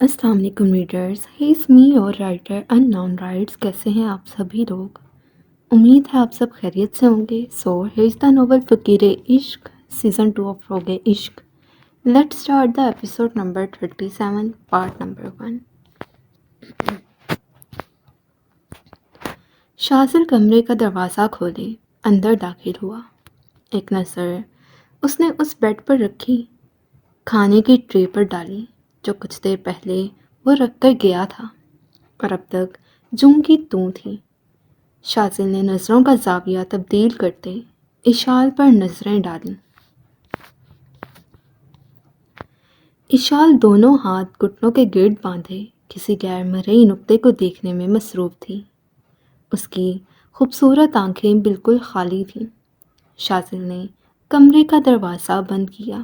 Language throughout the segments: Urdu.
السلام علیکم ریڈرز، ہیز می اور رائٹر ان نون رائٹس. کیسے ہیں آپ سبھی لوگ؟ امید ہے آپ سب خیریت سے ہوں گے. سو ہیز دا ناول فقیر عشق سیزن 2 آف روگ عشق. Let start the episode number 37 part number 1. شاذل کمرے کا دروازہ کھولے اندر داخل ہوا. ایک نظر اس نے اس بیڈ پر رکھی کھانے کی ٹرے پر ڈالی جو کچھ دیر پہلے وہ رکھ کر گیا تھا اور اب تک جوں کی توں تھی. شاذل نے نظروں کا زاویہ تبدیل کرتے اشال پر نظریں ڈالیں. اشال دونوں ہاتھ گھٹنوں کے گرد باندھے کسی غیر مرئی نقطے کو دیکھنے میں مصروف تھی. اس کی خوبصورت آنکھیں بالکل خالی تھیں. شاذل نے کمرے کا دروازہ بند کیا.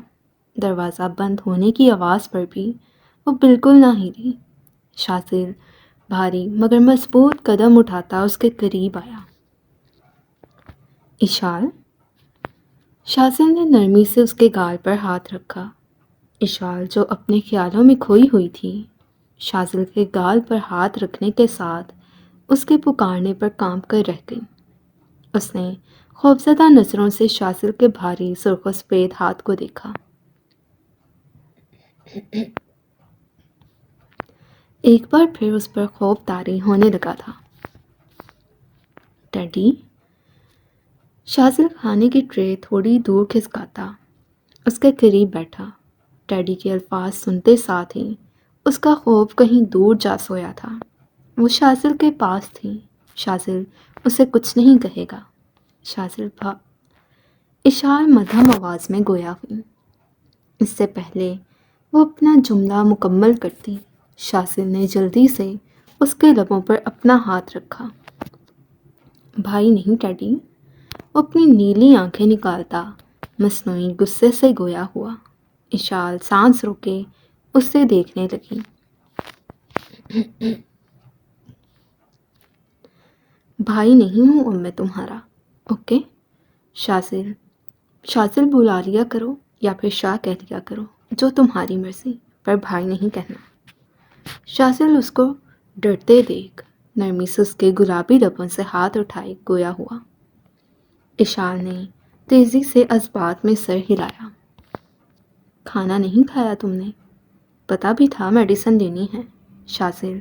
دروازہ بند ہونے کی آواز پر بھی وہ بالکل نہ ہلی. شاذل بھاری مگر مضبوط قدم اٹھاتا اس کے قریب آیا. اشال. شاذل نے نرمی سے اس کے گال پر ہاتھ رکھا. اشال جو اپنے خیالوں میں کھوئی ہوئی تھی شاذل کے گال پر ہاتھ رکھنے کے ساتھ اس کے پکارنے پر کانپ کر رہ گئی. اس نے خوفزدہ نظروں سے شاذل کے بھاری سرخ و سفید ہاتھ کو دیکھا. ایک بار پھر اس پر خوف طاری ہونے لگا تھا. ڈیڈی. شاذل کھانے کی ٹرے تھوڑی دور کھسکاتا اس کے قریب بیٹھا. ڈیڈی کے الفاظ سنتے ساتھ ہی اس کا خوف کہیں دور جا سویا تھا. وہ شاذل کے پاس تھی. شاذل اسے کچھ نہیں کہے گا. اشال مدھم آواز میں گویا ہوئی. اس سے پہلے وہ اپنا جملہ مکمل کرتی شاذل نے جلدی سے اس کے لبوں پر اپنا ہاتھ رکھا. بھائی نہیں ڈیڈی. وہ اپنی نیلی آنکھیں نکالتا مصنوعی غصے سے گویا ہوا. اشال سانس روکے اس سے دیکھنے لگی. بھائی نہیں ہوں اب میں تمہارا. اوکے. شاذل بلا لیا کرو یا پھر شاہ کہہ لیا کرو، جو تمہاری مرضی، پر بھائی نہیں کہنا. شاذل اس کو ڈرتے دیکھ نرمی سے اس کے گلابی لبوں سے ہاتھ اٹھائے گویا ہوا. اشال نے تیزی سے اسبات میں سر ہلایا. کھانا نہیں کھایا تم نے؟ پتا بھی تھا میڈیسن دینی ہے. شاذل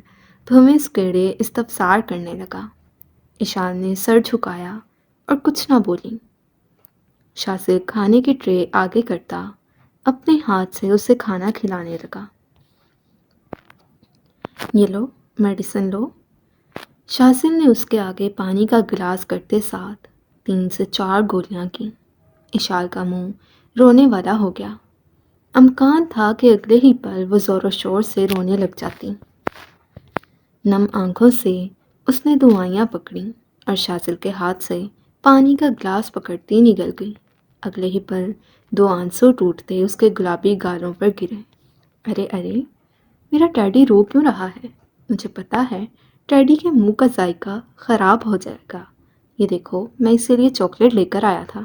دھویں سکیڑے استفسار کرنے لگا. اشال نے سر جھکایا اور کچھ نہ بولی. شاذل کھانے کی ٹرے آگے کرتا اپنے ہاتھ سے اسے کھانا کھلانے لگا. یہ لو میڈیسن لو. شاذل نے اس کے آگے پانی کا گلاس کرتے ساتھ 3 سے 4 گولیاں کی. اشال کا منہ رونے والا ہو گیا. امکان تھا کہ اگلے ہی پل وہ زور و شور سے رونے لگ جاتی. نم آنکھوں سے اس نے دعائیاں پکڑیں اور شاذل کے ہاتھ سے پانی کا گلاس پکڑتی نگل گئی. اگلے ہی پل 2 آنسو ٹوٹتے اس کے گلابی گالوں پر گرے. ارے ارے میرا ٹیڈی رو کیوں رہا ہے؟ مجھے پتا ہے ٹیڈی کے منہ کا ذائقہ خراب ہو جائے گا. یہ دیکھو میں اس کے لیے چاکلیٹ لے کر آیا تھا.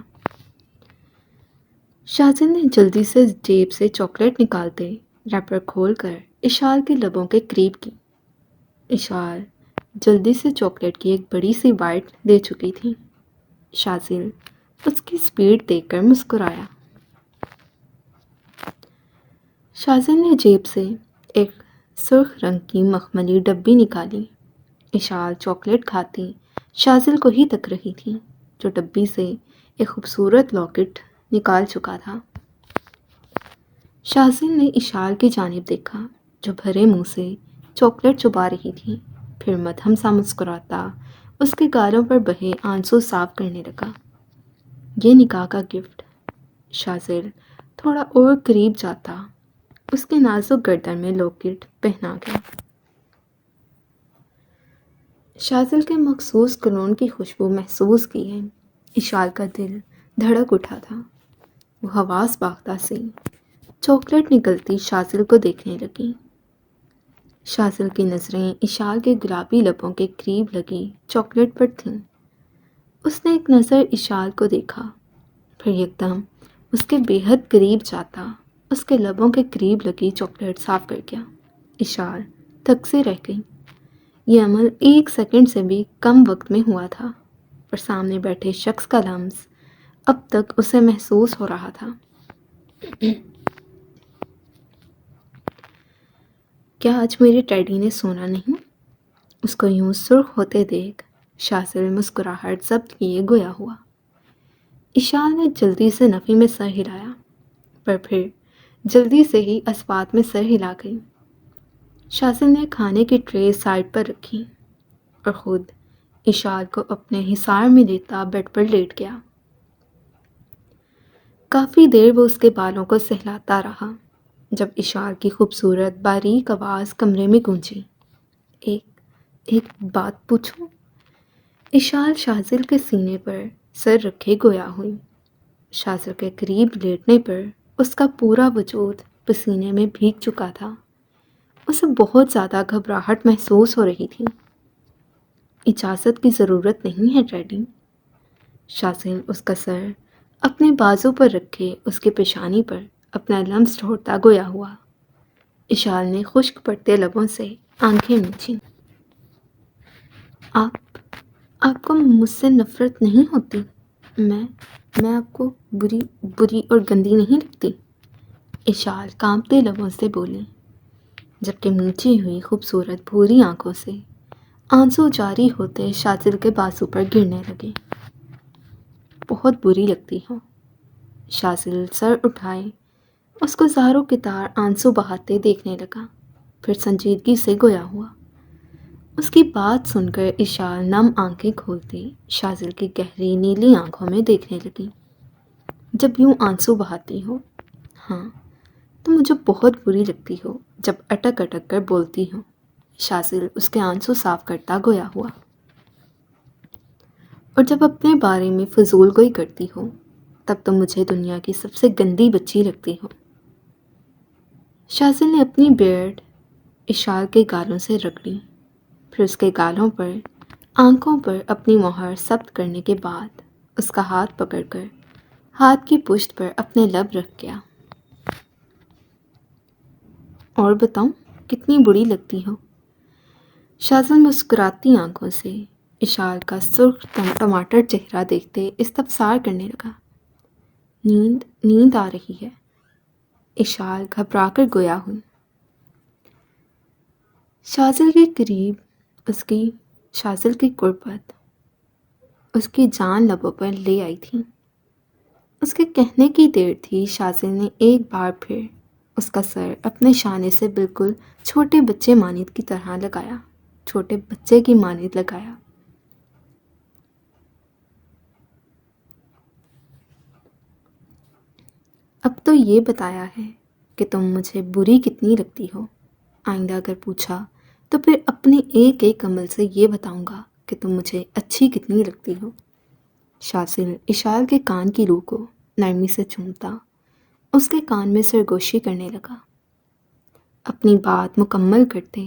شاذل نے جلدی سے جیب سے چاکلیٹ نکالتے ریپر کھول کر اشال کے لبوں کے قریب کی. اشال جلدی سے چاکلیٹ کی ایک بڑی سی بائٹ دے چکی تھی. شاذل اس کی سپیڈ دیکھ کر مسکرایا. شاذل نے جیب سے ایک سرخ رنگ کی مخملی ڈبی نکالی. اشال چاکلیٹ کھاتی شاذل کو ہی تک رہی تھی جو ڈبی سے ایک خوبصورت لاکٹ نکال چکا تھا. شاذل نے اشال کی جانب دیکھا جو بھرے منہ سے چاکلیٹ چبا رہی تھی. پھر مدھم سا مسکراتا اس کے گالوں پر بہے آنسو صاف کرنے لگا. یہ نکاح کا گفٹ. شاذل تھوڑا اور قریب جاتا اس کے نازک گردن میں لاکٹ پہنا گیا. شاذل کے مخصوص کلون کی خوشبو محسوس کی ہے. اشال کا دل دھڑک اٹھا تھا. وہ حواس باختہ سے چاکلیٹ نکلتی شاذل کو دیکھنے لگی. شاذل کی نظریں اشال کے گلابی لبوں کے قریب لگی چاکلیٹ پر تھیں. اس نے ایک نظر اشال کو دیکھا پھر یکدم اس کے بے حد قریب جاتا اس کے لبوں کے قریب لگی چاکلیٹ صاف کر گیا. اشار تھک سے رہ گئی۔ یہ عمل 1 سیکنڈ سے بھی کم وقت میں ہوا تھا، پر سامنے بیٹھے شخص کا لمس اب تک اسے محسوس ہو رہا تھا۔ کیا آج میری ٹیڈی نے سونا نہیں؟ اس کو یوں سرخ ہوتے دیکھ شاذل مسکراہٹ ضبط کیے گویا ہوا۔ اشال نے جلدی سے نفی میں سر ہلایا، پر پھر جلدی سے ہی اسبات میں سر ہلا گئی۔ شاذل نے کھانے کی ٹرے سائڈ پر رکھی اور خود اشال کو اپنے حصار میں لیتا بیڈ پر لیٹ گیا۔ کافی دیر وہ اس کے بالوں کو سہلاتا رہا، جب اشال کی خوبصورت باریک آواز کمرے میں گونجی، ایک بات پوچھوں؟ اشال شاذل کے سینے پر سر رکھے گویا ہوئی۔ شاذل کے قریب لیٹنے پر اس کا پورا وجود پسینے میں بھیگ چکا تھا۔ اسے بہت زیادہ گھبراہٹ محسوس ہو رہی تھی۔ اجازت کی ضرورت نہیں ہے ٹیڈی۔ شاذل اس کا سر اپنے بازو پر رکھے اس کی پیشانی پر اپنا لمس ڈھونڈتا گویا ہوا۔ اشال نے خشک پڑتے لبوں سے آنکھیں مینچیں۔ آپ کو مجھ سے نفرت نہیں ہوتی؟ میں آپ کو بری اور گندی نہیں لگتی؟ اشال کانپتے لبوں سے بولی، جبکہ نیچی ہوئی خوبصورت بھوری آنکھوں سے آنسو جاری ہوتے شاذل کے بازو پر گرنے لگے۔ بہت بری لگتی ہو۔ شاذل سر اٹھائے اس کو زاروں کی طرح آنسو بہاتے دیکھنے لگا، پھر سنجیدگی سے گویا ہوا۔ اس کی بات سن کر اشال نم آنکھیں کھولتی شاذل کی گہری نیلی آنکھوں میں دیکھنے لگی۔ جب یوں آنسو بہاتی ہو، ہاں، تو مجھے بہت بری لگتی ہو جب اٹک اٹک کر بولتی ہو۔ شاذل اس کے آنسو صاف کرتا گویا ہوا۔ اور جب اپنے بارے میں فضول گوئی کرتی ہو، تب تو مجھے دنیا کی سب سے گندی بچی لگتی ہو۔ شاذل نے اپنی بیئرڈ اشال کے گالوں سے رگڑی، پھر اس کے گالوں پر آنکھوں پر اپنی مہر ثبت کرنے کے بعد اس کا ہاتھ پکڑ کر ہاتھ کی پشت پر اپنے لب رکھ گیا۔ اور بتاؤں کتنی بری لگتی ہو؟ شاذل مسکراتی آنکھوں سے اشال کا سرخ ٹماٹر چہرہ دیکھتے استفسار کرنے لگا۔ نیند آ رہی ہے؟ اشال گھبرا کر گویا ہوئی۔ شاذل کے قریب شاذل کی قربت اس کی جان لبوں پر لے آئی تھی۔ اس کے کہنے کی دیر تھی، شاذل نے ایک بار پھر اس کا سر اپنے شانے سے بالکل چھوٹے بچے کی مانند لگایا۔ اب تو یہ بتایا ہے کہ تم مجھے بری کتنی لگتی ہو۔ آئندہ اگر پوچھا تو پھر اپنے ایک ایک عمل سے یہ بتاؤں گا کہ تم مجھے اچھی کتنی لگتی ہو۔ شاذل اشال کے کان کی رو کو نرمی سے چومتا اس کے کان میں سرگوشی کرنے لگا۔ اپنی بات مکمل کرتے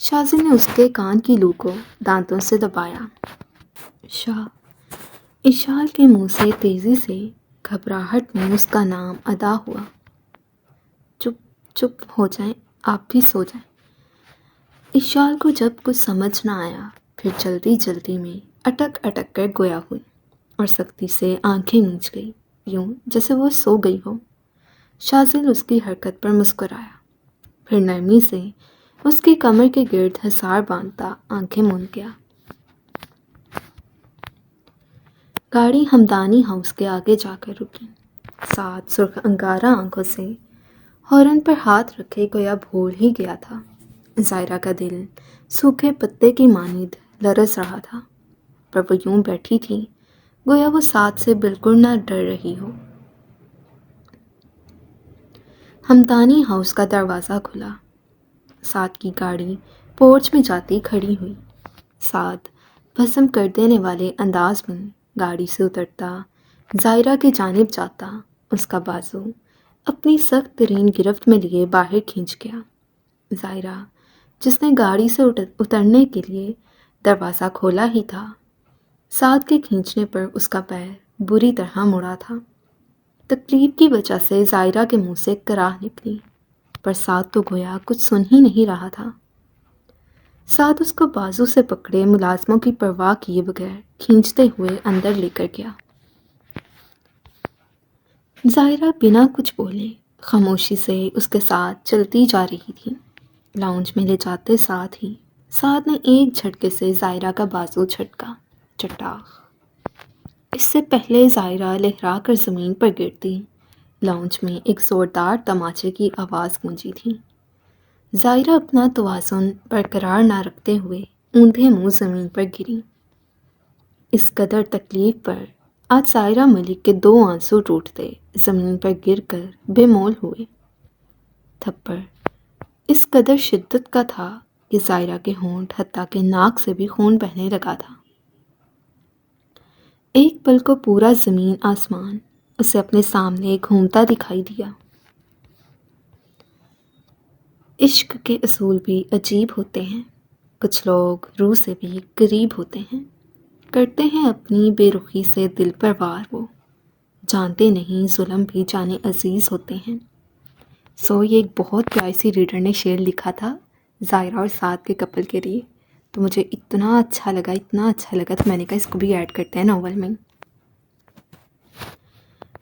شاذل نے اس کے کان کی لو کو دانتوں سے دبایا۔ اشال کے منہ سے تیزی سے گھبراہٹ میں اس کا نام ادا ہوا۔ چپ ہو جائیں، آپ بھی سو جائیں۔ اشال کو جب کچھ سمجھ نہ آیا، پھر جلدی میں اٹک اٹک کر گویا ہوئی اور سختی سے آنکھیں میچ گئی، یوں جیسے وہ سو گئی ہو۔ شاذل اس کی حرکت پر مسکرایا، پھر نرمی سے اس کی کمر کے گرد حصار باندھتا آنکھیں موند گیا۔ گاڑی ہمدانی ہاؤس کے آگے جا کر رکی۔ ساتھ سرخ انگارہ آنکھوں سے ہارن پر ہاتھ رکھے گویا بھول ہی گیا تھا۔ زائرہ کا دل سوکھے پتے کی مانند لرز رہا تھا، پر وہ یوں بیٹھی تھی گویا وہ ساتھ سے بالکل نہ ڈر رہی ہو۔ ہمدانی ہاؤس کا دروازہ کھلا، ساتھ کی گاڑی پورچ میں جاتی کھڑی ہوئی۔ ساتھ بھسم کر دینے والے انداز میں گاڑی سے اترتا زائرہ کی جانب جاتا اس کا بازو اپنی سخت ترین گرفت میں لیے باہر کھینچ گیا۔ زائرہ جس نے گاڑی سے اترنے کے لیے دروازہ کھولا ہی تھا، ساتھ کے کھینچنے پر اس کا پیر بری طرح مڑا تھا۔ تکلیف کی وجہ سے زائرہ کے منہ سے کراہ نکلی، پر سعد تو گویا کچھ سن ہی نہیں رہا تھا۔ سعد اس کو بازو سے پکڑے ملازموں کی پرواہ کیے بغیر کھینچتے ہوئے اندر لے کر گیا۔ ظاہرہ بنا کچھ بولے خاموشی سے اس کے ساتھ چلتی جا رہی تھی۔ لاؤنج میں لے جاتے ساتھ ہی سعد نے ایک جھٹکے سے ظاہرہ کا بازو جھٹکا، چٹاخ۔ اس سے پہلے ظاہرہ لہرا کر زمین پر گرتی، لاؤنج میں ایک زوردار تماچے کی آواز گونجی تھی۔ ظاہرہ اپنا توازن برقرار نہ رکھتے ہوئے اوندھے منہ زمین پر گری۔ اس قدر تکلیف پر آج ظاہرہ ملک کے 2 آنسو ٹوٹتے زمین پر گر کر بے مول ہوئے۔ تھپڑ اس قدر شدت کا تھا کہ ظاہرہ کے ہونٹ حتیٰ کہ ناک سے بھی خون بہنے لگا تھا۔ ایک پل کو پورا زمین آسمان اسے اپنے سامنے گھومتا دکھائی دیا۔ عشق کے اصول بھی عجیب ہوتے ہیں۔ کچھ لوگ روح سے بھی قریب ہوتے ہیں، کرتے ہیں اپنی بے رخی سے دل پر وار، وہ جانتے نہیں ظلم بھی جانے عزیز ہوتے ہیں۔ یہ ایک بہت پیاری سی ریڈر نے شعر لکھا تھا ظاہرہ اور سعد کے کپل کے لیے، تو مجھے اتنا اچھا لگا تو میں نے کہا اس کو بھی ایڈ کرتے ہیں ناول میں۔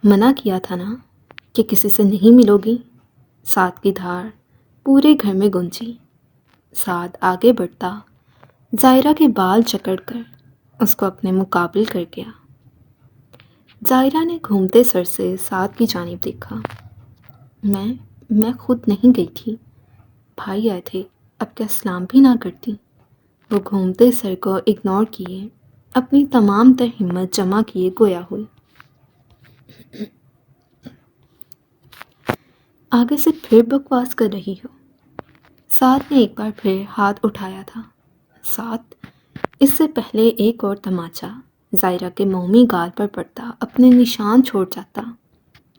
منع کیا تھا نا کہ کسی سے نہیں ملو گی، سعد کی دھار پورے گھر میں گونجی۔ سعد آگے بڑھتا ظاہرہ کے بال جکڑ کر اس کو اپنے مقابل کر گیا۔ ظاہرہ نے گھومتے سر سے سعد کی جانب دیکھا۔ میں خود نہیں گئی تھی، بھائی آئے تھے، اب کیا سلام بھی نہ کرتی؟ وہ گھومتے سر کو اگنور کیے اپنی تمام تر ہمت جمع کیے گویا ہوئی۔ آگے سے پھر بکواس کر رہی ہو؟ سعد نے ایک بار پھر ہاتھ اٹھایا تھا۔ سعد اس سے پہلے ایک اور تماچا ظاہرہ کے مومی گال پر پڑتا اپنے نشان چھوڑ جاتا۔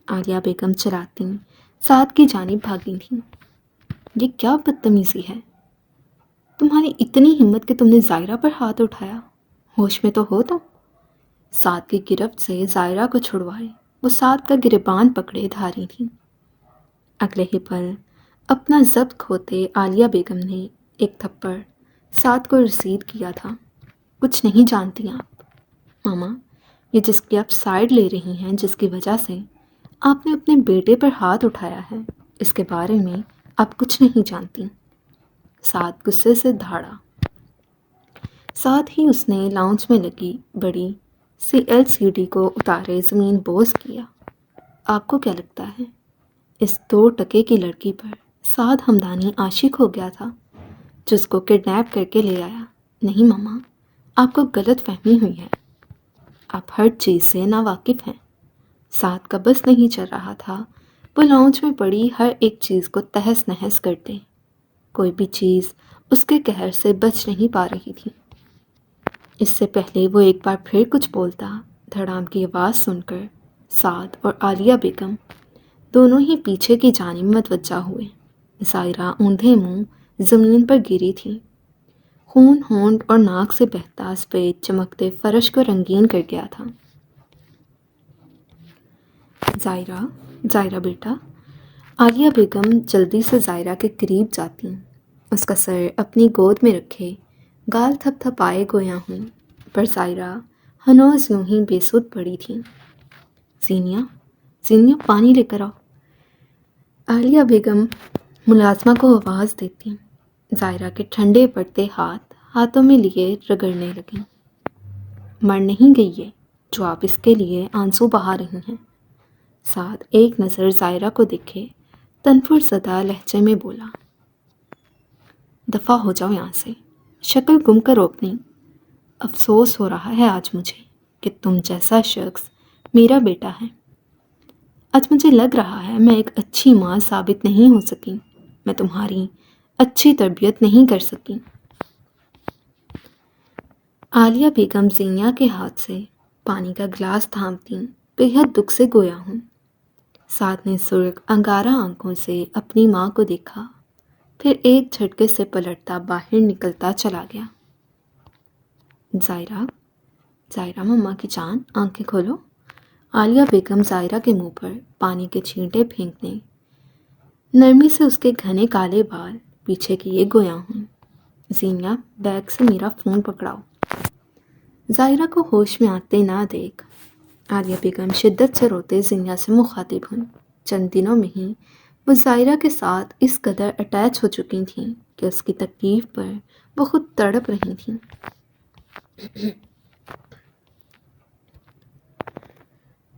عالیہ بیگم چلاتی سعد کی جانب بھاگی تھیں۔ یہ کیا بدتمیزی ہے؟ تمہاری اتنی ہمت کہ تم نے ظاہرہ پر ہاتھ اٹھایا؟ ہوش میں تو ہو تم؟ سعد کی گرفت سے ظاہرہ کو چھڑوائے وہ سعد کا گریبان پکڑے دھاری تھیں۔ اگلے ہی پل اپنا ضبط کھوتے عالیہ بیگم نے ایک تھپڑ سعد کو رسید کیا تھا۔ کچھ نہیں جانتی آپ ماما، یہ جس کی آپ سائیڈ لے رہی ہیں، جس کی وجہ سے آپ نے اپنے بیٹے پر ہاتھ اٹھایا ہے، اس کے بارے میں آپ کچھ نہیں جانتی۔ سعد غصے سے دھاڑا۔ ساتھ ہی اس نے لاؤنج میں لگی بڑی سی LCD کو اتارے زمین بوس کیا۔ آپ کو کیا لگتا ہے اس 2 ٹکے کی لڑکی پر سعد ہمدانی عاشق ہو گیا تھا جس کو کڈنیپ کر کے لے آیا؟ نہیں ماما، آپ کو غلط فہمی ہوئی ہے، آپ ہر چیز سے ناواقف ہیں۔ سعد کا بس نہیں چل رہا تھا، وہ لاؤنج میں پڑی ہر ایک چیز کو تہس نہس کرتے، کوئی بھی چیز اس کے قہر سے بچ نہیں پا رہی تھی۔ اس سے پہلے وہ ایک بار پھر کچھ بولتا، دھڑام کی آواز سن کر سعد اور عالیہ بیگم دونوں ہی پیچھے کی جانب متوجہ ہوئے۔ ظاہرہ اوندھے منہ زمین پر گری تھی، خون ہونٹ اور ناک سے بہتا سفید چمکتے فرش کو رنگین کر گیا تھا۔ ظاہرہ بیٹا، عالیہ بیگم جلدی سے ظاہرہ کے قریب جاتی، اس کا سر اپنی گود میں رکھے گال تھپ تھپائے گویا ہوں، پر ظاہرہ ہنوز یوں ہی بے سود پڑی تھی۔ زینیا پانی لے کر آؤ۔ عالیہ بیگم ملازمہ کو آواز دیتی، ظاہرہ کے ٹھنڈے پڑتے ہاتھوں میں لیے رگڑنے لگیں۔ مر نہیں گئی ہے جو آپ اس کے لیے آنسو بہا رہی ہیں؟ سعد ایک نظر ظاہرہ کو دیکھے تنفر زدہ لہجے میں بولا، دفع ہو جاؤ یہاں سے، شکل گم کرو اپنی۔ افسوس ہو رہا ہے آج مجھے کہ تم جیسا شخص میرا بیٹا ہے۔ آج مجھے لگ رہا ہے میں ایک اچھی ماں ثابت نہیں ہو سکی، میں تمہاری اچھی تربیت نہیں کر سکی۔ عالیہ بیگم زینیا کے ہاتھ سے پانی کا گلاس تھامتی بے حد دکھ سے گویا ہوں۔ سعد نے سرخ انگارہ آنکھوں سے اپنی ماں کو دیکھا، پھر ایک جھٹکے سے پلٹتا باہر نکلتا چلا گیا۔ ظاہرہ مما کی جان، آنکھیں کھولو۔ عالیہ بیگم ظاہرہ کے منہ پر پانی کے چھینٹے پھینکنے، نرمی سے اس کے گھنے کالے بال پیچھے کیے گویا ہوں۔ زینیا، بیگ سے میرا فون پکڑاؤ۔ ظاہرہ کو ہوش میں آتے نہ دیکھ عالیہ بیگم شدت سے روتے زینیا سے مخاطب ہوئی۔ چند دنوں میں ہی وہ ظاہرہ کے ساتھ اس قدر اٹیچ ہو چکی تھیں کہ اس کی تکلیف پر وہ خود تڑپ رہی تھیں۔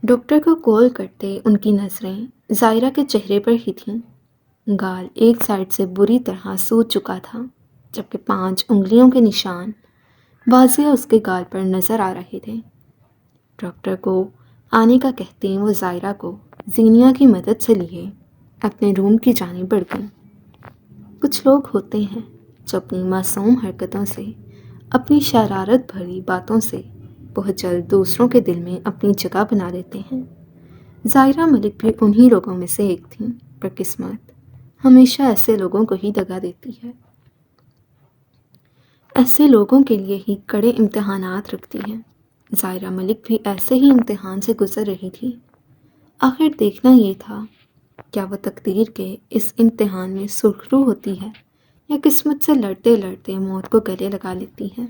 ڈاکٹر کو کال کرتے ان کی نظریں ظاہرہ کے چہرے پر ہی تھیں۔ گال ایک سائڈ سے بری طرح سوج چکا تھا، جبکہ 5 انگلیوں کے نشان واضح اس کے گال پر نظر آ رہے تھے۔ ڈاکٹر کو آنے کا کہتے وہ ظاہرہ کو زینیا کی مدد سے لیے اپنے روم کی جانب بڑھ گئیں۔ کچھ لوگ ہوتے ہیں جو اپنی معصوم حرکتوں سے، اپنی شرارت بھری باتوں سے بہت جلد دوسروں کے دل میں اپنی جگہ بنا لیتے ہیں۔ ظاہرہ ملک بھی انہی لوگوں میں سے ایک تھیں، پر قسمت ہمیشہ ایسے لوگوں کو ہی دگا دیتی ہے، ایسے لوگوں کے لیے ہی کڑے امتحانات رکھتی ہے۔ ظاہرہ ملک بھی ایسے ہی امتحان سے گزر رہی تھی۔ آخر دیکھنا یہ تھا کیا وہ تقدیر کے اس امتحان میں سرخرو ہوتی ہے یا قسمت سے لڑتے لڑتے موت کو گلے لگا لیتی ہے۔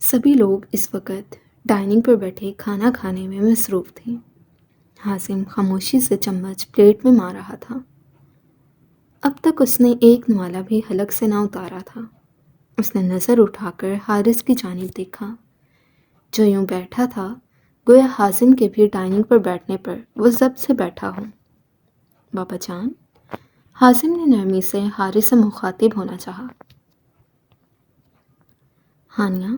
سبھی لوگ اس وقت ڈائننگ پر بیٹھے کھانا کھانے میں مصروف تھے۔ حازم خاموشی سے چمچ پلیٹ میں مار رہا تھا۔ اب تک اس نے ایک نوالہ بھی حلق سے نہ اتارا تھا۔ اس نے نظر اٹھا کر حارث کی جانب دیکھا، جو یوں بیٹھا تھا گویا حازم کے بھی ڈائننگ پر بیٹھنے پر وہ ضبط سے بیٹھا ہو۔ بابا جان، حازم نے نرمی سے حارث سے مخاطب ہونا چاہا۔ ہانیہ،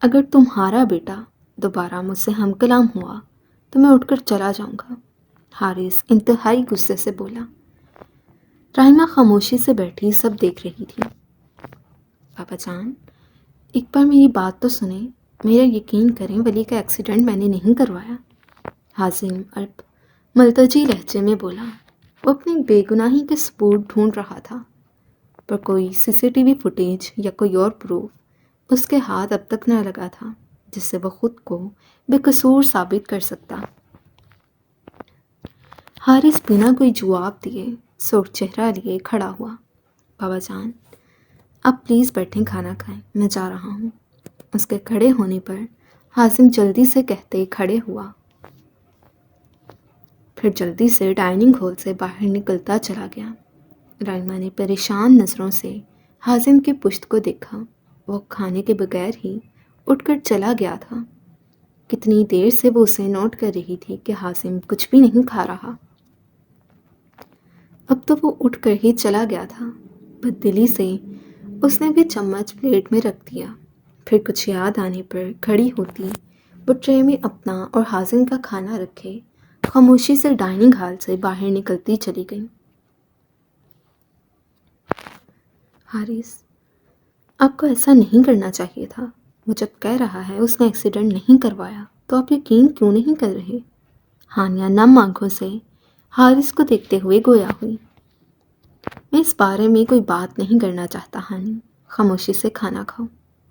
اگر تمہارا بیٹا دوبارہ مجھ سے ہم کلام ہوا تو میں اٹھ کر چلا جاؤں گا، حارث انتہائی غصے سے بولا۔ رحمہ خاموشی سے بیٹھی سب دیکھ رہی تھی۔ بابا جان، ایک بار میری بات تو سنیں، میرا یقین کریں، ولی کا ایکسیڈنٹ میں نے نہیں کروایا، حازم اب ملتجی لہجے میں بولا۔ وہ اپنی بے گناہی کے ثبوت ڈھونڈ رہا تھا، پر کوئی CCTV فوٹیج یا کوئی اور پروف اس کے ہاتھ اب تک نہ لگا تھا جس سے وہ خود کو بے قصور ثابت کر سکتا۔ حارث بنا کوئی جواب دیے سرخ چہرہ لیے کھڑا ہوا۔ بابا جان، آپ پلیز بیٹھیں، کھانا کھائیں، میں جا رہا ہوں۔ اس کے کھڑے ہونے پر حازم جلدی سے کہتے کھڑے ہوا، پھر جلدی سے ڈائننگ ہال سے باہر نکلتا چلا گیا۔ رائمہ نے پریشان نظروں سے حازم کی پشت کو دیکھا۔ وہ کھانے کے بغیر ہی اٹھ کر چلا گیا تھا۔ کتنی دیر سے وہ اسے نوٹ کر رہی تھی کہ حازم کچھ بھی نہیں کھا رہا۔ اب تو وہ اٹھ کر ہی چلا گیا تھا۔ بددلی سے اس نے بھی چمچ پلیٹ میں رکھ دیا۔ پھر کچھ یاد آنے پر کھڑی ہوتی، وہ ٹرے میں اپنا اور حازم کا کھانا رکھے خاموشی سے ڈائننگ ہال سے باہر نکلتی چلی گئی۔ حارث، آپ کو ایسا نہیں کرنا چاہیے تھا۔ وہ جب کہہ رہا ہے اس نے ایکسیڈنٹ نہیں کروایا تو آپ یقین کیوں نہیں کر رہے؟ ہانیہ نم آنکھوں سے حارث کو دیکھتے ہوئے گویا ہوئی۔ میں اس بارے میں کوئی بات نہیں کرنا چاہتا ہانی، خاموشی سے کھانا کھاؤ،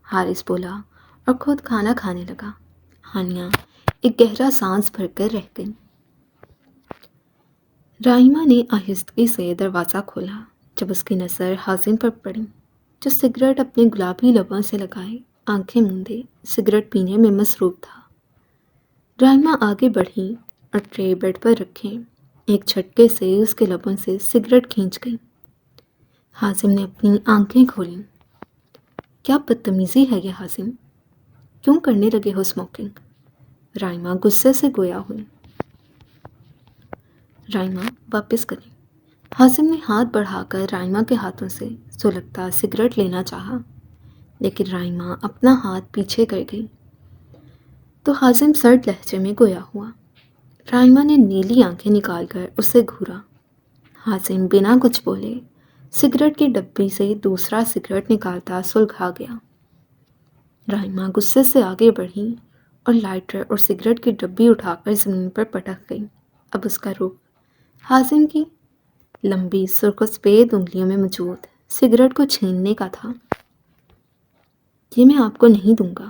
حارث بولا اور خود کھانا کھانے لگا۔ ہانیہ ایک گہرا سانس بھر کر رہ گئی۔ رائمہ نے آہستگی سے دروازہ کھولا جب اس کی نظر حازم پر پڑی، جو سگریٹ اپنے گلابی لبوں سے لگائے آنکھیں موندے سگریٹ پینے میں مصروف تھا۔ رائمہ آگے بڑھی اور ٹرے بیڈ پر رکھے ایک جھٹکے سے اس کے لبوں سے سگریٹ کھینچ گئی۔ حازم نے اپنی آنکھیں کھولیں۔ کیا بدتمیزی ہے یہ حازم، کیوں کرنے لگے ہو اسموکنگ؟ رائمہ غصے سے گویا ہوئی۔ رائمہ واپس کریں۔ حازم نے ہاتھ بڑھا کر رائمہ کے ہاتھوں سے سلگتا سگریٹ لینا چاہا، لیکن رائمہ اپنا ہاتھ پیچھے کر گئی تو حازم سرد لہجے میں گویا ہوا۔ رائمہ نے نیلی آنکھیں نکال کر اسے گھورا۔ حازم بنا کچھ بولے سگریٹ کی ڈبی سے دوسرا سگریٹ نکالتا سلگھا گیا۔ رائمہ غصے سے آگے بڑھی اور لائٹر اور سگریٹ کی ڈبی اٹھا کر زمین پر پٹک گئی۔ اب اس کا رخ حازم کی لمبی سرخ و سفید انگلیوں میں موجود سگریٹ کو چھیننے کا تھا۔ یہ میں آپ کو نہیں دوں گا،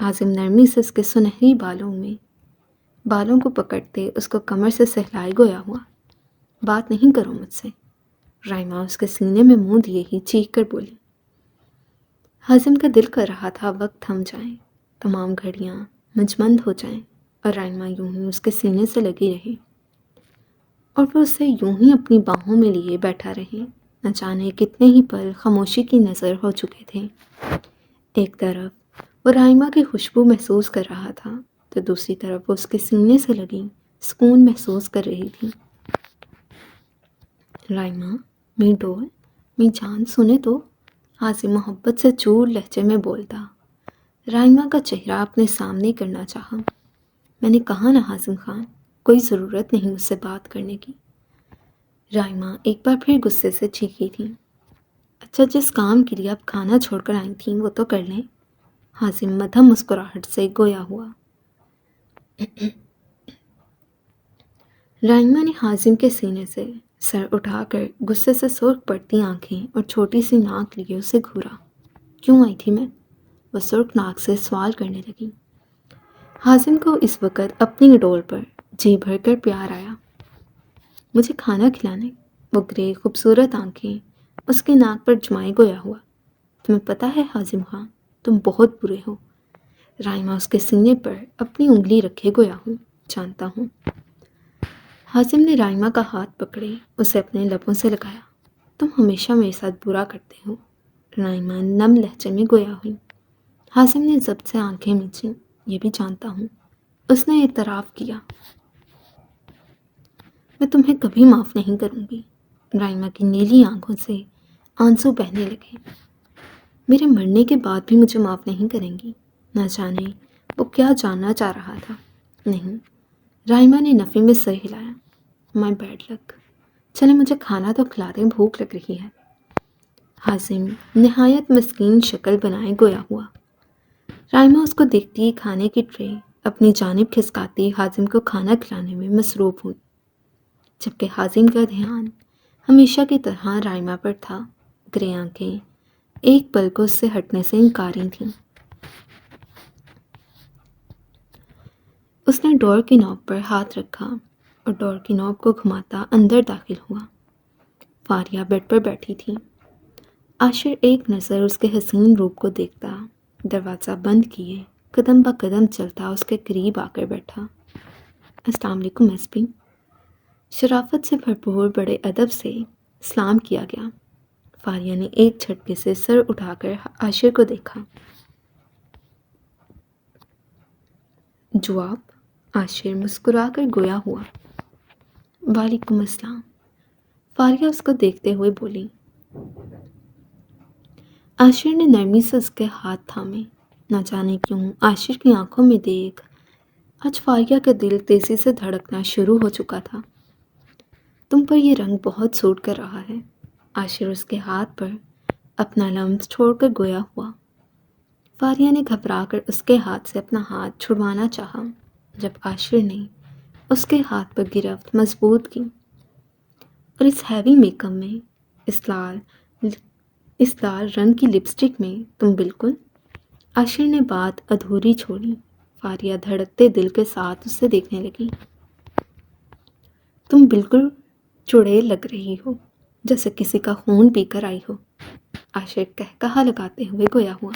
حازم نرمی سے اس کے سنہری بالوں کو پکڑتے اس کو کمر سے سہلائے گویا ہوا، بات نہیں کرو مجھ سے۔ رائما اس کے سینے میں منہ دیے ہی چیخ کر بولی۔ حازم کا دل کر رہا تھا وقت تھم جائے، تمام گھڑیاں مجمند ہو جائیں اور رائما یوں ہی اس کے سینے سے لگی رہے اور وہ اسے یوں ہی اپنی باہوں میں لیے بیٹھا رہے۔ نہ جانے کتنے ہی پل خاموشی کی نظر ہو چکے تھے۔ ایک طرف وہ رائما کی خوشبو محسوس کر رہا تھا تو دوسری طرف وہ اس کے سینے سے لگی سکون محسوس کر رہی تھی۔ رائما، می ڈول، می جان سنے تو، حازم محبت سے چور لہجے میں بولتا۔ رائما کا چہرہ اپنے سامنے کرنا چاہا۔ میں نے کہا نا حازم خان، کوئی ضرورت نہیں مجھ سے بات کرنے کی۔ رائما ایک بار پھر غصے سے چیخی تھی۔ اچھا، جس کام کے لیے آپ کھانا چھوڑ کر آئی تھیں وہ تو کر لیں۔ حازم مدھم مسکراہٹ سے گویا ہوا۔ رائما نے حازم کے سینے سے سر اٹھا کر غصے سے سرخ پڑتی آنکھیں اور چھوٹی سی ناک لیے اسے گھورا۔ کیوں آئی تھی میں؟ وہ سرخ ناک سے سوال کرنے لگی۔ حازم کو اس وقت اپنی ڈول پر جی بھر کر پیار آیا۔ مجھے کھانا کھلانے؟ وہ گرے خوبصورت آنکھیں اس کی ناک پر جمائے گویا ہوا۔ تمہیں پتہ ہے حازم خان، تم بہت برے ہو۔ رائما اس کے سینے پر اپنی انگلی رکھے گویا ہوں۔ جانتا ہوں۔ حازم نے رائما کا ہاتھ پکڑے اسے اپنے لبوں سے لگایا۔ تم ہمیشہ میرے ساتھ برا کرتے ہو۔ رائما نم لہجے میں گویا ہوئی۔ حازم نے ضبط سے آنکھیں مینچیں۔ یہ بھی جانتا ہوں، اس نے اعتراف کیا۔ میں تمہیں کبھی معاف نہیں کروں گی۔ رائما کی نیلی آنکھوں سے آنسو بہنے لگے۔ میرے مرنے کے بعد بھی مجھے معاف نہیں کریں گی؟ نہ جانے وہ کیا جاننا چاہ رہا تھا۔ نہیں، رائما نے نفی میں سر ہلایا۔ مائی بیڈ لک۔ چلے مجھے کھانا تو کھلا دیں، بھوک لگ رہی ہے۔ حازم نہایت مسکین شکل بنائے گویا ہوا۔ رائما اس کو دیکھتی ہی کھانے کی ٹرے اپنی جانب کھسکاتی حازم کو کھانا کھلانے میں مصروف ہوئی، جبکہ حازم کا دھیان ہمیشہ کی طرح رائما پر تھا۔ گرے آنکھیں ایک پل کو اس سے ہٹنے سے انکاری تھیں۔ اس نے ڈور کی نوب پر ہاتھ رکھا اور ڈور کی نوب کو گھماتا اندر داخل ہوا۔ فاریہ بیڈ پر بیٹھی تھی۔ عاشر ایک نظر اس کے حسین روپ کو دیکھتا، دروازہ بند کیے قدم بہ قدم چلتا اس کے قریب آ کر بیٹھا۔ السلام علیکم ایس پی۔ شرافت سے بھرپور بڑے ادب سے سلام کیا گیا۔ فاریہ نے ایک جھٹکے سے سر اٹھا کر عاشر کو دیکھا۔ جواب؟ عاشر مسکرا کر گویا ہوا۔ وعلیکم السلام۔ فاریہ اس کو دیکھتے ہوئے بولی۔ عاشر نے نرمی سے اس کے ہاتھ تھامے۔ نہ جانے کیوں عاشر کی آنکھوں میں دیکھ آج فاریہ کا دل تیزی سے دھڑکنا شروع ہو چکا تھا۔ تم پر یہ رنگ بہت سوٹ کر رہا ہے۔ عاشر اس کے ہاتھ پر اپنا لمس چھوڑ کر گویا ہوا۔ فاریہ نے گھبرا کر اس کے ہاتھ سے اپنا ہاتھ چھڑوانا چاہا، جب عاشر نے اس کے ہاتھ پر گرفت مضبوط کی۔ اور اس ہیوی میک اپ میں، اس لال رنگ کی لپسٹک میں تم بالکل… عاشر نے بات ادھوری چھوڑی۔ فاریہ دھڑکتے دل کے ساتھ اسے دیکھنے لگی۔ تم بالکل چڑیل لگ رہی ہو، جیسے کسی کا خون پی کر آئی ہو۔ عاشر کہا لگاتے ہوئے گویا ہوا۔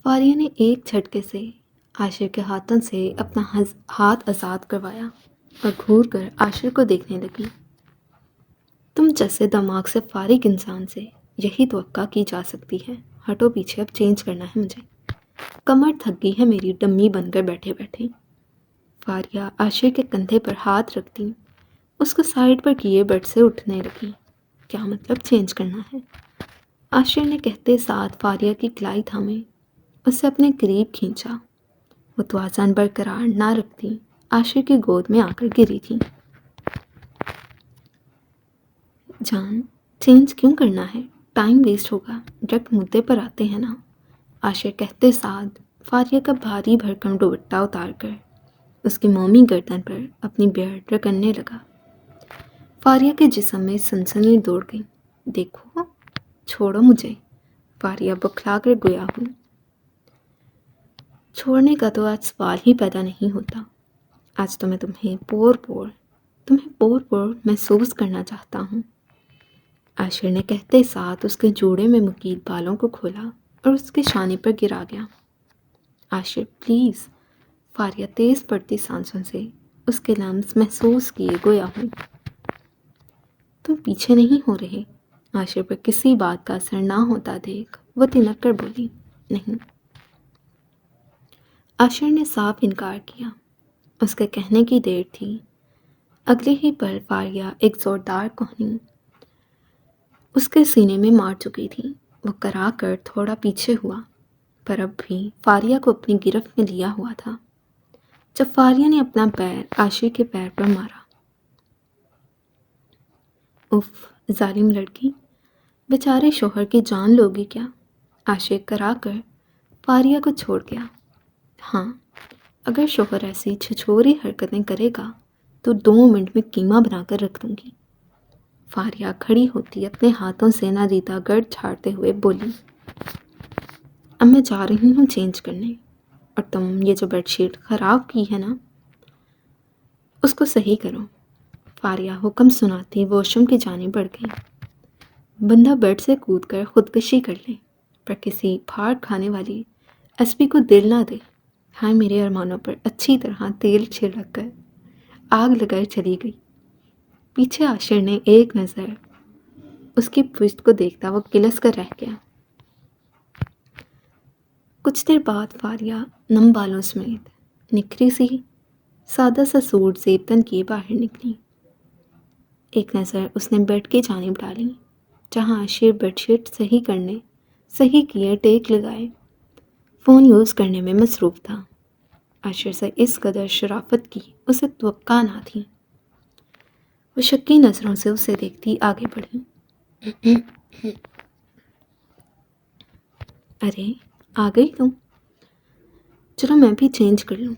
فاریہ نے ایک جھٹکے سے عاشر کے ہاتھوں سے اپنا ہاتھ آزاد کروایا اور گھور کر عاشر کو دیکھنے لگی۔ تم جیسے دماغ سے فارغ انسان سے یہی توقع کی جا سکتی ہے۔ ہٹو پیچھے، اب چینج کرنا ہے مجھے۔ کمر تھک گئی ہے میری ڈمی بن کر بیٹھے بیٹھے۔ فاریہ عاشر کے کندھے پر ہاتھ رکھتی اس کو سائڈ پر کیے بیڈ سے اٹھنے لگی۔ کیا مطلب چینج کرنا ہے؟ عاشر نے کہتے ساتھ فاریہ کی کلائی تھامے اسے اپنے قریب کھینچا۔ وہ توازن برقرار نہ رکھتی عاشر کی گود میں آ کر گری تھی۔ جان، چینج کیوں کرنا ہے؟ ٹائم ویسٹ ہوگا، ڈائریکٹ مدعے پر آتے ہیں نا۔ عاشر کہتے ساتھ فاریہ کا بھاری بھرکم دوپٹہ اتار کر اس کی مومی گردن پر اپنی بیئرڈ رگڑنے لگا۔ فاریہ کے جسم میں سنسنی دوڑ گئی۔ دیکھو، چھوڑو مجھے۔ فاریہ بکھلا کر گویا ہوئی۔ چھوڑنے کا تو آج سوال ہی پیدا نہیں ہوتا۔ آج تو میں تمہیں پور پور محسوس کرنا چاہتا ہوں۔ عاشر نے کہتے ساتھ اس کے جوڑے میں مقید بالوں کو کھولا اور اس کے شانے پر گرا گیا۔ عاشر پلیز، فاریہ تیز پڑتی سانسوں سے اس کے لمس محسوس کیے گویا ہوئی۔ تم پیچھے نہیں ہو رہے؟ عاشر پر کسی بات کا اثر نہ ہوتا دیکھ وہ تنک کر بولی، نہیں۔ عاشر نے صاف انکار کیا۔ اس کے کہنے کی دیر تھی، اگلے ہی پل فاریہ ایک زوردار کوہنی اس کے سینے میں مار چکی تھی۔ وہ کرا کر تھوڑا پیچھے ہوا، پر اب بھی فاریہ کو اپنی گرفت میں لیا ہوا تھا۔ جب فاریہ نے اپنا پیر عاشر کے پیر پر مارا، اف، ظالم لڑکی، بیچارے شوہر کی جان لوگی کیا؟ عاشر کرا کر فاریہ کو چھوڑ گیا۔ ہاں، اگر شوہر ایسی چھچھوری حرکتیں کرے گا تو 2 منٹ میں قیمہ بنا کر رکھ دوں گی۔ فاریہ کھڑی ہوتی اپنے ہاتھوں سے نادیدہ گرد جھاڑتے ہوئے بولی، اب میں جا رہی ہوں چینج کرنے، اور تم یہ جو بیڈ شیٹ خراب کی ہے نا، اس کو صحیح کرو۔ فاریہ حکم سناتی واش روم کی جانب بڑھ گئی۔ بندہ بیڈ سے کود کر خودکشی کر لے، پر کسی پھاڑ کھانے والی ایس پی کو دل نہ دے۔ ہائے میرے ارمانوں پر اچھی طرح تیل چھڑک کر آگ لگائے چلی گئی۔ پیچھے عاشر نے ایک نظر اس کی پشت کو دیکھتا وہ کلس کر رہ گیا۔ کچھ دیر بعد فاریہ نم بالوں سمیت نکھری سی سادہ سا سوٹ زیب تن کیے باہر نکلی۔ ایک نظر اس نے بیڈ کی جانب ڈالی جہاں عاشر بیڈ شیٹ صحیح کیے ٹیک لگائے فون یوز کرنے میں مصروف تھا۔ عاشر سے اس قدر شرافت کی اسے توقع نہ تھی۔ وہ شکی نظروں سے اسے دیکھتی آگے بڑھی۔ ارے آ گئی تم؟ چلو میں بھی چینج کر لوں۔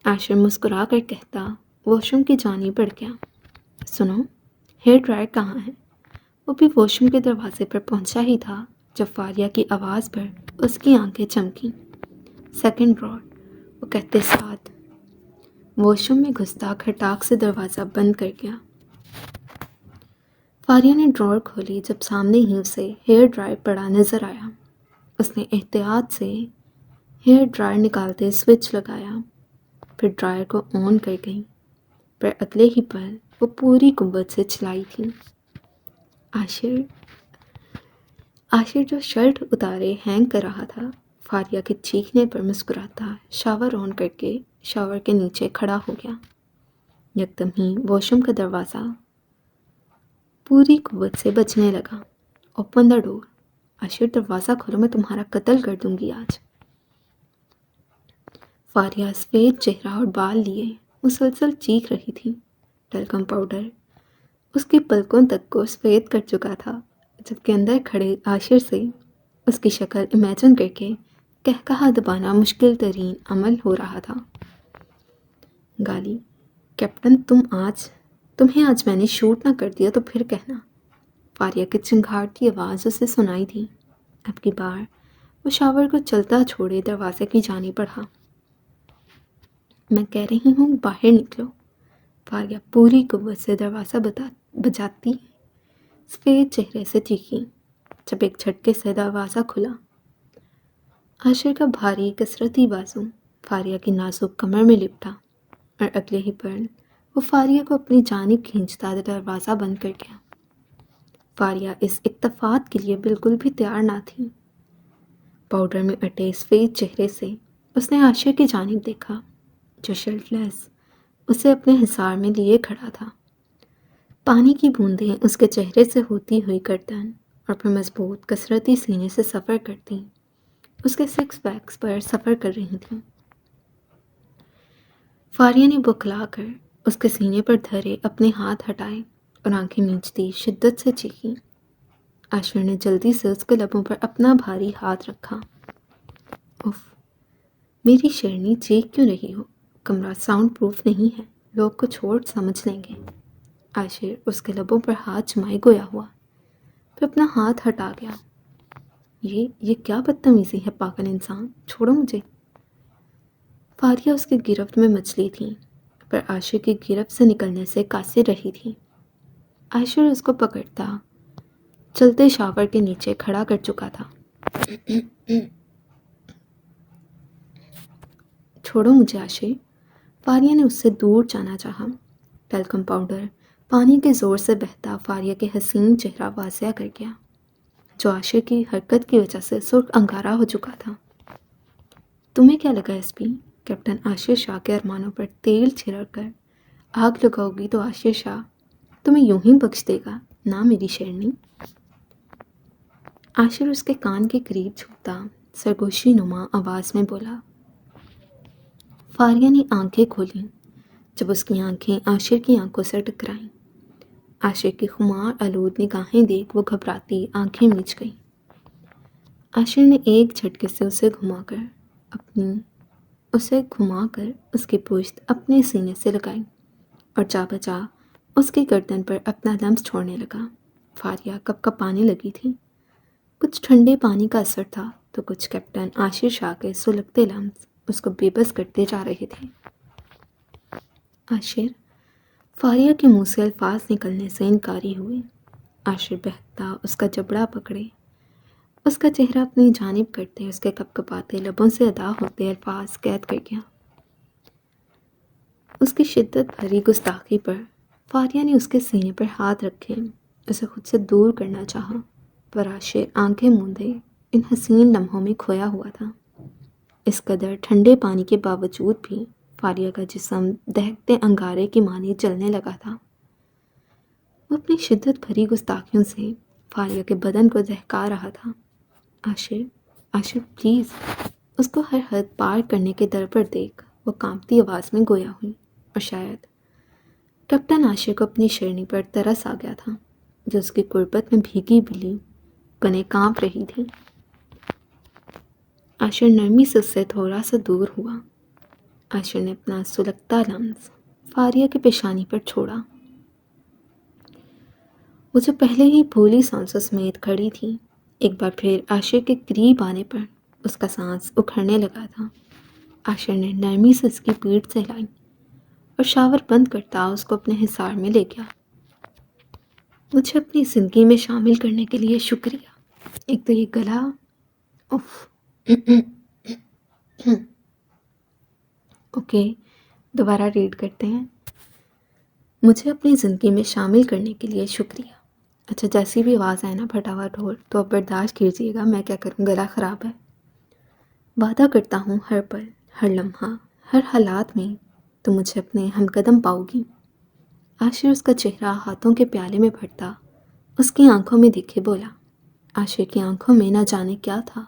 عاشر مسکرا کر کہتا واش روم کی جانب بڑھ گیا۔ سنو، ہیئر ڈرائر کہاں ہے؟ وہ بھی واش روم کے دروازے پر پہنچا ہی تھا جب فاریہ کی آواز پر اس کی آنکھیں چمکیں۔ سیکنڈ ڈرار، وہ کہتے ساتھ واش روم میں گھستا کھٹاک سے دروازہ بند کر گیا۔ فاریہ نے ڈرار کھولی جب سامنے ہی اسے ہیئر ڈرائر پڑا نظر آیا۔ اس نے احتیاط سے ہیئر ڈرائر نکالتے سوئچ لگایا، پھر ڈرائر کو آن کر گئی، پر اگلے ہی پل وہ پوری قوت سے چلائی تھی۔ عاشر جو شرٹ اتارے ہینگ کر رہا تھا، فاریہ کے چیخنے پر مسکراتا شاور آن کر کے شاور کے نیچے کھڑا ہو گیا۔ یکدم ہی واش روم کا دروازہ پوری قوت سے بجنے لگا۔ اوپن دا ڈور، عاشر دروازہ کھولو، میں تمہارا قتل کر دوں گی آج۔ فاریہ سفید چہرہ اور بال لیے مسلسل چیخ رہی تھی۔ ٹلکم پاؤڈر اس کی پلکوں تک کو سفید کر چکا تھا، جبکہ اندر کھڑے عاشر سے اس کی شکل امیجن کر کے کہکہا دبانا مشکل ترین عمل ہو رہا تھا۔ گالی، کیپٹن تمہیں آج میں نے شوٹ نہ کر دیا تو پھر کہنا۔ فاریہ کی چنگھاڑتی آواز اسے سنائی تھی۔ اب کی بار وہ شاور کو چلتا چھوڑے دروازے کی جانب بڑھا۔ میں کہہ رہی ہوں باہر نکلو۔ فاریہ پوری قوت سے دروازہ بجاتی سفید چہرے سے چیخی جب ایک جھٹکے سے دروازہ کھلا۔ عاشر کا بھاری کثرتی بازو فاریہ کی نازک کمر میں لپٹا اور اگلے ہی پل وہ فاریہ کو اپنی جانب کھینچتا دروازہ بند کر گیا۔ فاریہ اس اتفاق کے لیے بالکل بھی تیار نہ تھی۔ پاؤڈر میں اٹے سفید چہرے سے اس نے عاشر کی جانب دیکھا جو شرٹ لیس اسے اپنے حصار میں لیے کھڑا تھا۔ پانی کی بوندیں اس کے چہرے سے ہوتی ہوئی گردن اور پھر مضبوط کثرتی سینے سے سفر کرتی اس کے سکس پیکس پر سفر کر رہی تھیں۔ فاریہ نے بکھلا کر اس کے سینے پر دھرے اپنے ہاتھ ہٹائے اور آنکھیں میچتی شدت سے چیخی۔ عاشر نے جلدی سے اس کے لبوں پر اپنا بھاری ہاتھ رکھا۔ اف، میری شیرنی چیخ کیوں رہی ہو؟ کمرہ ساؤنڈ پروف نہیں ہے، لوگ کچھ اور سمجھ لیں گے۔ عاشر اس کے لبوں پر ہاتھ جمائے گویا ہوا، پھر اپنا ہاتھ ہٹا گیا۔ یہ کیا بدتمیزی ہے پاگل انسان، چھوڑو مجھے۔ فاریہ اس کی گرفت میں مچھلی تھی، پر عاشق کی گرفت سے نکلنے سے قاصر رہی تھی۔ عاشق اس کو پکڑتا چلتے شاور کے نیچے کھڑا کر چکا تھا۔ چھوڑو مجھے عاشق، فاریہ نے اس سے دور جانا چاہا۔ ٹیلکم پاؤڈر پانی کے زور سے بہتا فاریہ کے حسین چہرہ واضح کر گیا، جو عاشق کی حرکت کی وجہ سے سرخ انگارہ ہو چکا تھا۔ تمہیں کیا لگا ایس پی، کیپٹن عاشق شاہ کے ارمانوں پر تیل چھڑک کر آگ لگاؤ گی تو عاشق شاہ تمہیں یوں ہی بخش دے گا نا میری شیرنی؟ عاشق اس کے کان کے قریب جھکتا سرگوشی نما آواز میں بولا۔ فاریہ نے آنکھیں کھولیں جب اس کی آنکھیں عاشق کی آنکھوں سے ٹکرائیں۔ عاشق کی خمار آلود نگاہیں دیکھ وہ گھبراتی آنکھیں میچ گئی۔ عاشق نے ایک جھٹکے سے اسے گھما کر اس کی پشت اپنے سینے سے لگائی اور جا بجا اس کی گردن پر اپنا لمس چھوڑنے لگا۔ فاریہ کپ کپانے لگی تھی۔ کچھ ٹھنڈے پانی کا اثر تھا تو کچھ کیپٹن عاشق شاہ کے سلگتے لمس اس کو بے بس کرتے جا رہے تھے۔ عاشق، فاریہ کے منہ سے الفاظ نکلنے سے انکاری ہوئے۔ عاشق بہتا اس کا جبڑا پکڑے، اس کا چہرہ اپنی جانب کرتے اس کے کپ کپاتے لبوں سے ادا ہوتے الفاظ قید کر گیا۔ اس کی شدت بھری گستاخی پر فاریہ نے اس کے سینے پر ہاتھ رکھے اسے خود سے دور کرنا چاہا، پر عاشق آنکھیں موندے ان حسین لمحوں میں کھویا ہوا تھا۔ اس قدر ٹھنڈے پانی کے باوجود بھی فاریہ کا جسم دہکتے انگارے کی مانند جلنے لگا تھا۔ وہ اپنی شدت بھری گستاخیوں سے فاریہ کے بدن کو دہکا رہا تھا۔ عاشق پلیز، اس کو ہر حد پار کرنے کے در پر دیکھ وہ کانپتی آواز میں گویا ہوئی، اور شاید کیپٹن عاشق کو اپنی شیرنی پر ترس آ گیا تھا جو اس کی قربت میں بھیگی بلی بنے کانپ رہی تھی۔ عاشق نرمی سے اس سے تھوڑا سا دور ہوا۔ عاشق نے اپنا سلگتا لمس فاریہ کے پیشانی پر چھوڑا۔ وہ جو پہلے ہی پھولی سانسوں سمیت کھڑی تھی، ایک بار پھر عاشق کے قریب آنے پر اس کا سانس اکھڑنے لگا تھا۔ عاشق نے نرمی سے اس کی پیٹھ سے ہلائی اور شاور بند کرتا اس کو اپنے حصار میں لے گیا۔ مجھے اپنی زندگی میں شامل کرنے کے لیے شکریہ۔ ایک تو یہ گلا اوکے، دوبارہ ریڈ کرتے ہیں۔ مجھے اپنی زندگی میں شامل کرنے کے لیے شکریہ۔ اچھا، جیسی بھی آواز آئے نا پھٹافٹ ہو تو اب برداشت کیجیے گا، میں کیا کروں، گلا خراب ہے۔ وعدہ کرتا ہوں ہر پل، ہر لمحہ، ہر حالات میں تو مجھے اپنے ہم قدم پاؤ گی۔ عاشق اس کا چہرہ ہاتھوں کے پیالے میں بھرتا اس کی آنکھوں میں دیکھے بولا۔ عاشق کی آنکھوں میں نہ جانے کیا تھا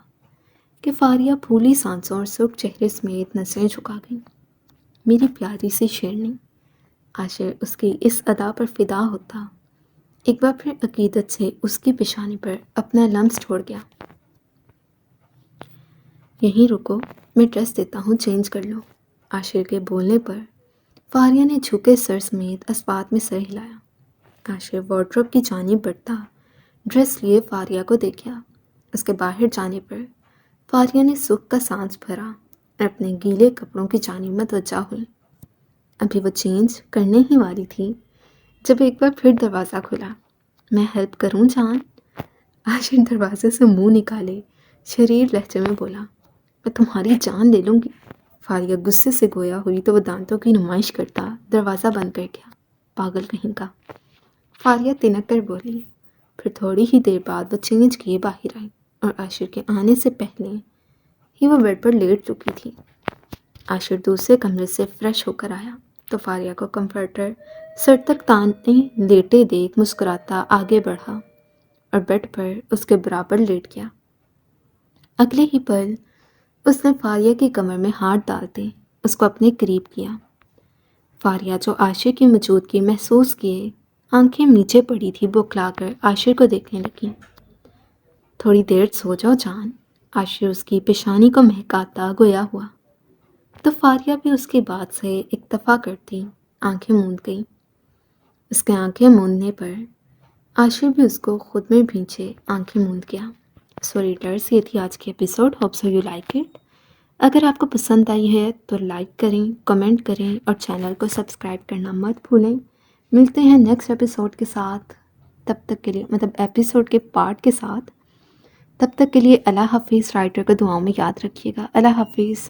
کہ فاریہ پھولی سانسوں اور سرخ چہرے سمیت نظریں جھکا گئی۔ میری پیاری سی شیرنی۔ عاشق اس کی اس ادا پر فدا ہوتا ایک بار پھر عقیدت سے اس کی پیشانی پر اپنا لمس چھوڑ گیا۔ یہیں رکو، میں ڈریس دیتا ہوں، چینج کر لو۔ عاشق کے بولنے پر فاریہ نے جھکے سر سمیت اسبات میں سر ہلایا۔ عاشق وارڈروب کی جانب بڑھتا ڈریس لیے فاریہ کو دیکھا۔ اس کے باہر جانے پر فاریہ نے سکھ کا سانس بھرا اور اپنے گیلے کپڑوں کی جانب متوجہ ہوئی۔ ابھی وہ چینج کرنے ہی والی تھی جب ایک بار پھر دروازہ کھلا۔ میں ہیلپ کروں جان؟ عاشق دروازے سے منہ نکالے شریر لہجے میں بولا۔ میں تمہاری جان لے لوں گی۔ فاریہ غصے سے گویا ہوئی تو وہ دانتوں کی نمائش کرتا دروازہ بند کر گیا۔ پاگل کہیں کا، فاریہ تنک کر بولی۔ پھر تھوڑی ہی دیر بعد وہ چینج کیے باہر آئی اور عاشق کے آنے سے پہلے ہی وہ بیڈ پر لیٹ چکی تھی۔ عاشق دوسرے کمرے سے فریش ہو کر آیا تو فاریہ کو کمفرٹر سر تک تانے لیٹے دیکھ مسکراتا آگے بڑھا اور بیڈ پر اس کے برابر لیٹ گیا۔ اگلے ہی پل اس نے فاریہ کی کمر میں ہاتھ ڈالتے اس کو اپنے قریب کیا۔ فاریہ جو عاشق کی موجودگی محسوس کیے آنکھیں نیچے پڑی تھی بوکھلا کر عاشق کو دیکھنے لگی۔ تھوڑی دیر سو جاؤ جان، عاشق اس کی پیشانی کو مہکاتا گویا ہوا تو فاریہ بھی اس کی بات سے اکتفا کرتی آنکھیں موند گئی۔ اس کے آنکھیں موندنے پر عاشق بھی اس کو خود میں بھینچے آنکھیں موند گیا۔ سو ریڈرز، یہ تھی آج کی episode, hope so you like it. اگر آپ کو پسند آئی ہے تو لائک کریں، کمنٹ کریں اور چینل کو سبسکرائب کرنا مت بھولیں۔ ملتے ہیں نیکسٹ ایپیسوڈ کے ساتھ، تب تک کے لیے ایپیسوڈ کے پارٹ کے ساتھ۔ تب تک کے لیے اللہ حافظ۔ رائٹر کو دعاؤں میں یاد رکھیے گا۔ اللہ حافظ۔